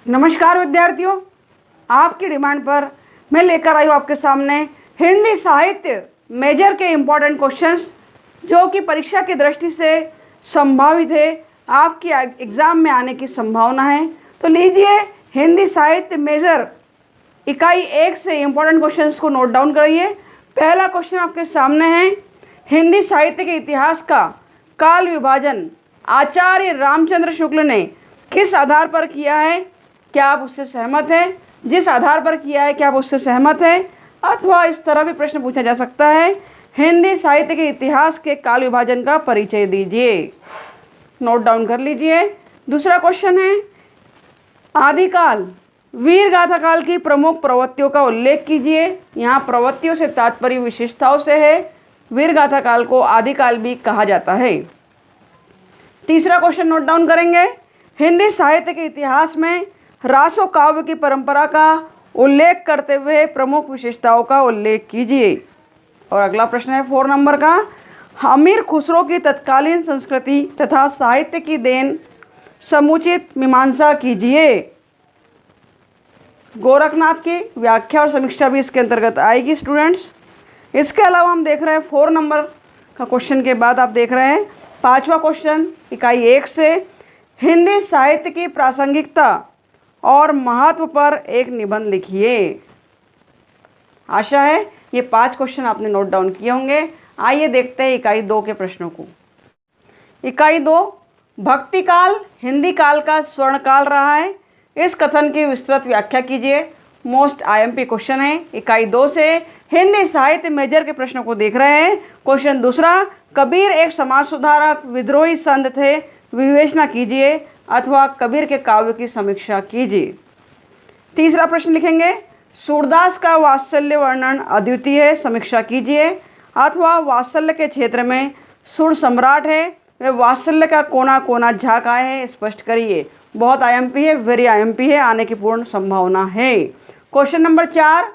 नमस्कार विद्यार्थियों, आपकी डिमांड पर मैं लेकर आई हूँ आपके सामने हिंदी साहित्य मेजर के इम्पॉर्टेंट क्वेश्चंस जो कि परीक्षा की दृष्टि से संभावित है, आपकी एग्ज़ाम में आने की संभावना है। तो लीजिए, हिंदी साहित्य मेजर इकाई 1 से इम्पॉर्टेंट क्वेश्चंस को नोट डाउन करिए। पहला क्वेश्चन आपके सामने है, हिंदी साहित्य के इतिहास का काल विभाजन आचार्य रामचंद्र शुक्ल ने किस आधार पर किया है? क्या आप उससे सहमत हैं? जिस आधार पर किया है क्या आप उससे सहमत हैं? अथवा इस तरह भी प्रश्न पूछा जा सकता है, हिंदी साहित्य के इतिहास के काल विभाजन का परिचय दीजिए। नोट डाउन कर लीजिए। दूसरा क्वेश्चन है, आदिकाल वीर गाथा काल की प्रमुख प्रवृत्तियों का उल्लेख कीजिए। यहाँ प्रवृत्तियों से तात्पर्य विशेषताओं से है। वीर गाथा काल को आदिकाल भी कहा जाता है। तीसरा क्वेश्चन नोट डाउन करेंगे, हिंदी साहित्य के इतिहास में रासो काव्य की परंपरा का उल्लेख करते हुए प्रमुख विशेषताओं का उल्लेख कीजिए। और अगला प्रश्न है 4 नंबर का, अमीर खुसरो की तत्कालीन संस्कृति तथा साहित्य की देन समुचित मीमांसा कीजिए। गोरखनाथ की व्याख्या और समीक्षा भी इसके अंतर्गत आएगी स्टूडेंट्स। इसके अलावा हम देख रहे हैं 4 नंबर का क्वेश्चन के बाद आप देख रहे हैं 5वां क्वेश्चन इकाई 1 से, हिंदी साहित्य की प्रासंगिकता और महत्व पर एक निबंध लिखिए। आशा है ये 5 क्वेश्चन आपने नोट डाउन किए होंगे। आइए देखते हैं इकाई 2 के प्रश्नों को। इकाई 2, भक्ति काल हिंदी काल का स्वर्ण काल रहा है, इस कथन की विस्तृत व्याख्या कीजिए। मोस्ट आईएमपी क्वेश्चन है। इकाई 2 से हिंदी साहित्य मेजर के प्रश्नों को देख रहे हैं। क्वेश्चन दूसरा, कबीर एक समाज सुधारक विद्रोही संत थे, विवेचना कीजिए अथवा कबीर के काव्य की समीक्षा कीजिए। तीसरा प्रश्न लिखेंगे, सूरदास का वात्सल्य वर्णन अद्वितीय है, समीक्षा कीजिए। अथवा वात्सल्य के क्षेत्र में सुर सम्राट है, वे वात्सल्य का कोना कोना झाँक आए हैं, स्पष्ट करिए। बहुत आईएमपी है, वेरी आईएमपी है, आने की पूर्ण संभावना है। क्वेश्चन नंबर 4,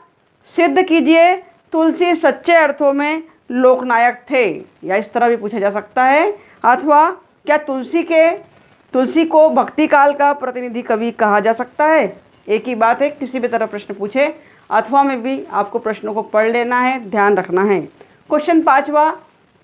सिद्ध कीजिए तुलसी सच्चे अर्थों में लोकनायक थे, या इस तरह भी पूछा जा सकता है। अथवा क्या तुलसी को भक्ति काल का प्रतिनिधि कवि कहा जा सकता है? एक ही बात है, किसी भी तरह प्रश्न पूछे अथवा में भी आपको प्रश्नों को पढ़ लेना है, ध्यान रखना है। क्वेश्चन 5वां,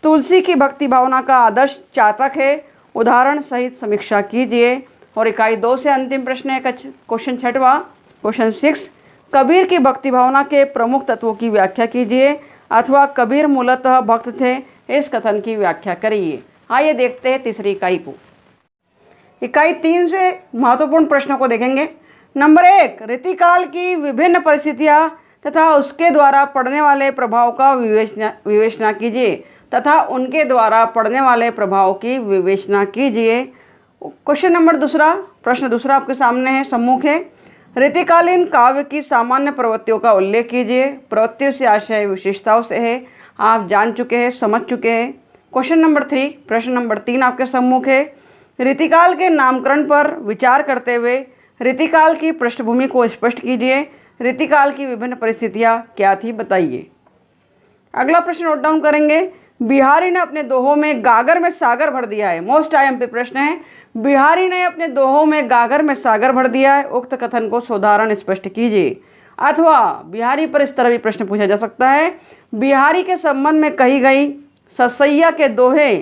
तुलसी की भक्ति भावना का आदर्श चातक है, उदाहरण सहित समीक्षा कीजिए। और इकाई 2 से अंतिम प्रश्न है क्वेश्चन 6वां, क्वेश्चन 6, कबीर की भक्ति भावना के प्रमुख तत्वों की व्याख्या कीजिए अथवा कबीर मूलतः भक्त थे, इस कथन की व्याख्या करिए। आइए देखते हैं तीसरी इकाई को। इकाई 3 से महत्वपूर्ण प्रश्नों को देखेंगे। नंबर 1, रीतिकाल की विभिन्न परिस्थितियाँ तथा उसके द्वारा पड़ने वाले प्रभाव का विवेचना कीजिए तथा उनके द्वारा पड़ने वाले प्रभाव की विवेचना कीजिए। क्वेश्चन नंबर प्रश्न दूसरा आपके सामने है, सम्मुख है, रीतिकालीन काव्य की सामान्य प्रवृत्तियों का उल्लेख कीजिए। प्रवृत्तियों से आशय विशेषताओं से है, आप जान चुके हैं, समझ चुके हैं। क्वेश्चन नंबर 3, प्रश्न नंबर 3 आपके सम्मुख है, रीतिकाल के नामकरण पर विचार करते हुए रीतिकाल की पृष्ठभूमि को स्पष्ट कीजिए। रीतिकाल की विभिन्न परिस्थितियाँ क्या थी, बताइए। अगला प्रश्न नोट डाउन करेंगे, बिहारी ने अपने दोहों में गागर में सागर भर दिया है। मोस्ट आईएमपी प्रश्न है, बिहारी ने अपने दोहों में गागर में सागर भर दिया है, उक्त कथन को सोदाहरण स्पष्ट कीजिए। अथवा बिहारी पर इस तरह भी प्रश्न पूछा जा सकता है, बिहारी के संबंध में कही गई ससैया के दोहे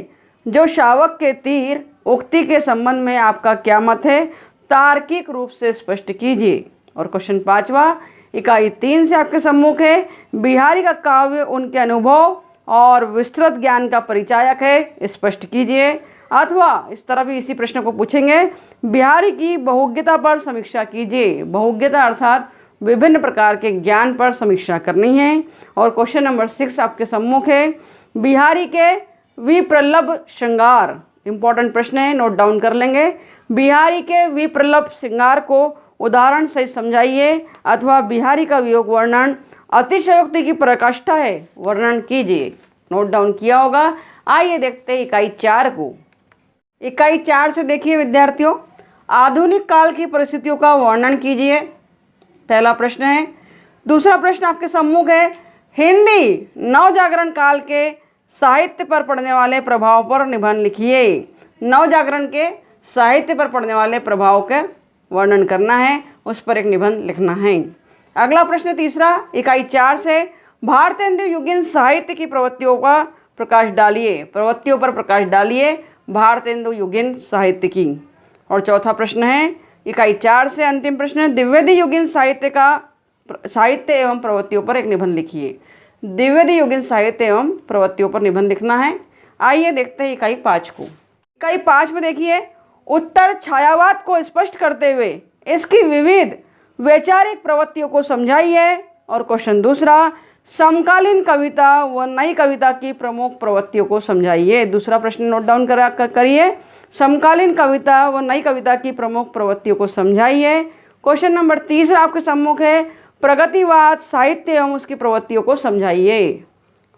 जो शावक के तीर उक्ति के संबंध में आपका क्या मत है, तार्किक रूप से स्पष्ट कीजिए। और क्वेश्चन 5वां इकाई 3 से आपके सम्मुख है, बिहारी का काव्य उनके अनुभव और विस्तृत ज्ञान का परिचायक है, स्पष्ट कीजिए। अथवा इस तरह भी इसी प्रश्न को पूछेंगे, बिहारी की बहुज्ञता पर समीक्षा कीजिए। बहुज्ञता अर्थात विभिन्न प्रकार के ज्ञान पर समीक्षा करनी है। और क्वेश्चन नंबर 6 आपके सम्मुख है, बिहारी के विप्रलभ श्रृंगार, इंपॉर्टेंट प्रश्न है, नोट डाउन कर लेंगे। बिहारी के विप्रलभ श्रृंगार को उदाहरण सहित समझाइए अथवा बिहारी का वियोग वर्णन अतिशयोक्ति की पराकाष्ठा है, वर्णन कीजिए। नोट डाउन किया होगा। आइए देखते हैं इकाई 4 को। इकाई 4 से देखिए विद्यार्थियों, आधुनिक काल की परिस्थितियों का वर्णन कीजिए, पहला प्रश्न है। दूसरा प्रश्न आपके सम्मुख है, हिंदी नवजागरण काल के साहित्य पर पड़ने वाले प्रभाव पर निबंध लिखिए। नवजागरण के साहित्य पर पड़ने वाले प्रभाव के वर्णन करना है। उस पर एक निबंध लिखना है। अगला प्रश्न तीसरा, इकाई 4 से भारतेंदु युगीन साहित्य की प्रवृत्तियों का प्रकाश डालिए। प्रवृत्तियों पर प्रकाश डालिए भारतेंदु युगीन साहित्य की। और चौथा प्रश्न है, इकाई 4 से अंतिम प्रश्न है, द्विवेदी युगीन साहित्य एवं प्रवृत्तियों पर एक निबंध लिखिए। द्विवेदी युगीन साहित्य एवं प्रवृत्तियों पर निबंध लिखना है। आइए देखते हैं इकाई 5 को। इकाई 5 में देखिए, उत्तर छायावाद को स्पष्ट करते हुए इसकी विविध वैचारिक प्रवृत्तियों को समझाइए। और क्वेश्चन दूसरा, समकालीन कविता व नई कविता की प्रमुख प्रवृत्तियों को समझाइए। दूसरा प्रश्न नोट डाउन करिए, समकालीन कविता व नई कविता की प्रमुख प्रवृत्तियों को समझाइए। क्वेश्चन नंबर तीसरा आपके सम्मुख है, प्रगतिवाद साहित्य एवं उसकी प्रवृत्तियों को समझाइए।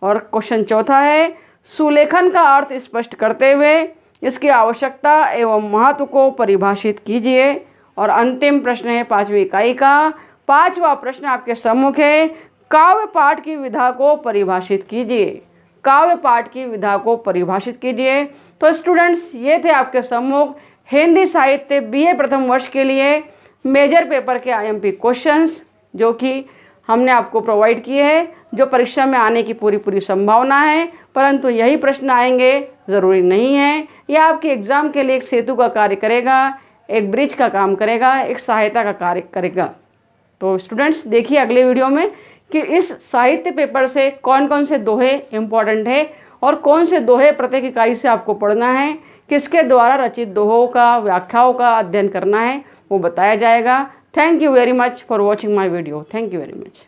और क्वेश्चन चौथा है, सुलेखन का अर्थ स्पष्ट करते हुए इसकी आवश्यकता एवं महत्व को परिभाषित कीजिए। और अंतिम प्रश्न है 5वीं इकाई का 5वां प्रश्न आपके सम्मुख है, काव्य पाठ की विधा को परिभाषित कीजिए। काव्य पाठ की विधा को परिभाषित कीजिए। तो स्टूडेंट्स, ये थे आपके सम्मुख हिंदी साहित्य BA प्रथम वर्ष के लिए मेजर पेपर के IMP क्वेश्चंस जो कि हमने आपको प्रोवाइड किए हैं, जो परीक्षा में आने की पूरी संभावना है। परंतु यही प्रश्न आएंगे ज़रूरी नहीं है। यह आपके एग्ज़ाम के लिए एक सेतु का कार्य करेगा, एक ब्रिज का काम करेगा, एक सहायता का कार्य करेगा। तो स्टूडेंट्स, देखिए अगले वीडियो में कि इस साहित्य पेपर से कौन कौन से दोहे इम्पॉर्टेंट है और कौन से दोहे प्रत्येक इकाई से आपको पढ़ना है, किसके द्वारा रचित दोहों का व्याख्याओं का अध्ययन करना है, वो बताया जाएगा। Thank you very much for watching my video. Thank you very much.